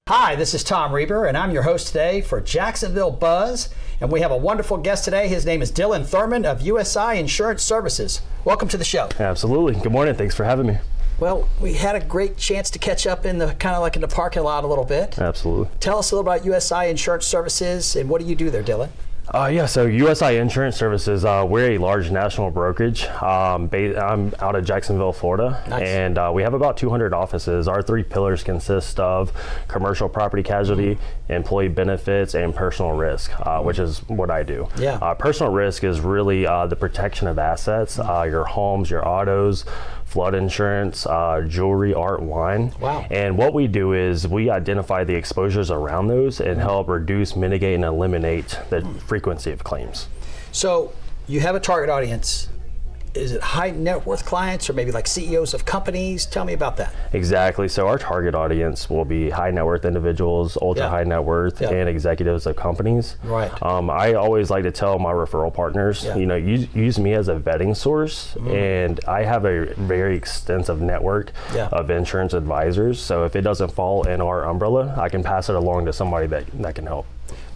Hi, this is Tom Reber, and I'm your host today for Jacksonville Buzz. And we have a wonderful guest today. His name is Dylan Turman of USI Insurance Services. Welcome to the show. Absolutely. Good morning. Thanks for having me. Well, we had a great chance to catch up in the in the parking lot a little bit. Absolutely. Tell us a little about USI Insurance Services and what do you do there, Dylan? So USI Insurance Services, we're a large national brokerage. I'm out of Jacksonville, Florida, nice. And we have about 200 offices. Our three pillars consist of commercial property casualty, employee benefits, and personal risk, which is what I do. Yeah. Personal risk is really the protection of assets, your homes, your autos, flood insurance, jewelry, art, wine. Wow. And what we do is we identify the exposures around those and help reduce, mitigate, and eliminate the frequency of claims. So you have a target audience. Is it high net worth clients or maybe like CEOs of companies? Tell me about that. Exactly. So our target audience will be high net worth individuals, ultra high net worth, and executives of companies. Right. I always like to tell my referral partners, use me as a vetting source, and I have a very extensive network of insurance advisors. So if it doesn't fall in our umbrella, I can pass it along to somebody that can help.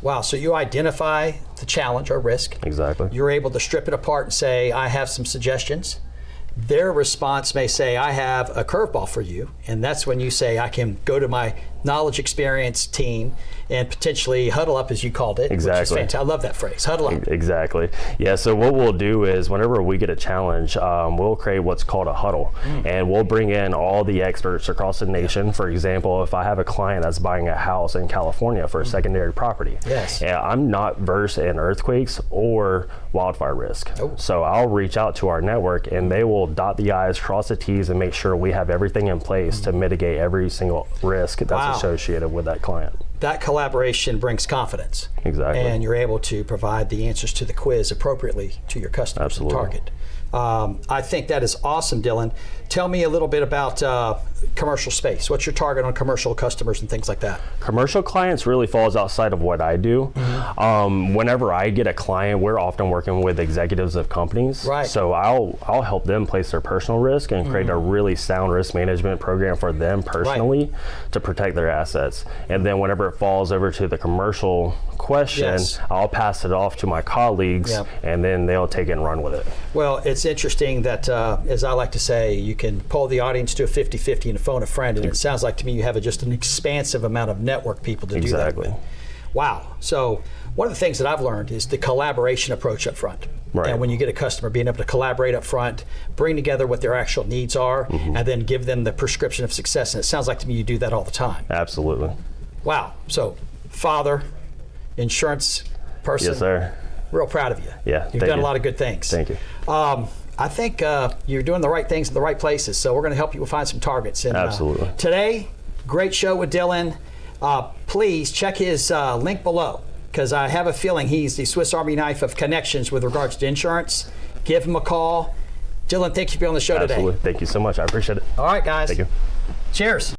Wow, so you identify the challenge or risk. Exactly. You're able to strip it apart and say, I have some suggestions. Their response may say, I have a curveball for you. And that's when you say, I can go to my knowledge experience team and potentially huddle up, as you called it. Exactly. Which is fantastic. I love that phrase, huddle up. Exactly. Yeah, so what we'll do is whenever we get a challenge, we'll create what's called a huddle. And we'll bring in all the experts across the nation. For example, if I have a client that's buying a house in California for a secondary property, and I'm not versed in earthquakes or wildfire risk. So I'll reach out to our network and they will dot the I's, cross the T's, and make sure we have everything in place to mitigate every single risk that's associated with that client. That collaboration brings confidence. Exactly. And you're able to provide the answers to the quiz appropriately to your customers and target. I think that is awesome, Dylan. Tell me a little bit about commercial space. What's your target on commercial customers and things like that? Commercial clients really falls outside of what I do. Whenever I get a client, we're often working with executives of companies. Right. So I'll help them place their personal risk and create a really sound risk management program for them personally to protect their assets. And then whenever it falls over to the commercial question, I'll pass it off to my colleagues and then they'll take it and run with it. Well, it's interesting that, as I like to say, you can pull the audience to a 50-50 and phone a friend, and it sounds like to me you have just an expansive amount of network people to do that with. Wow. So one of the things that I've learned is the collaboration approach up front. Right. And when you get a customer, being able to collaborate up front, bring together what their actual needs are, and then give them the prescription of success. And it sounds like to me you do that all the time. Absolutely. Wow. So father, insurance person. Yes, sir. Real proud of you. Yeah. You've done a lot of good things. Thank you. I think you're doing the right things in the right places, so we're going to help you find some targets. And, absolutely. Today, great show with Dylan. Please check his link below, because I have a feeling he's the Swiss Army knife of connections with regards to insurance. Give him a call. Dylan, thank you for being on the show today. Absolutely. Thank you so much. I appreciate it. All right, guys. Thank you. Cheers.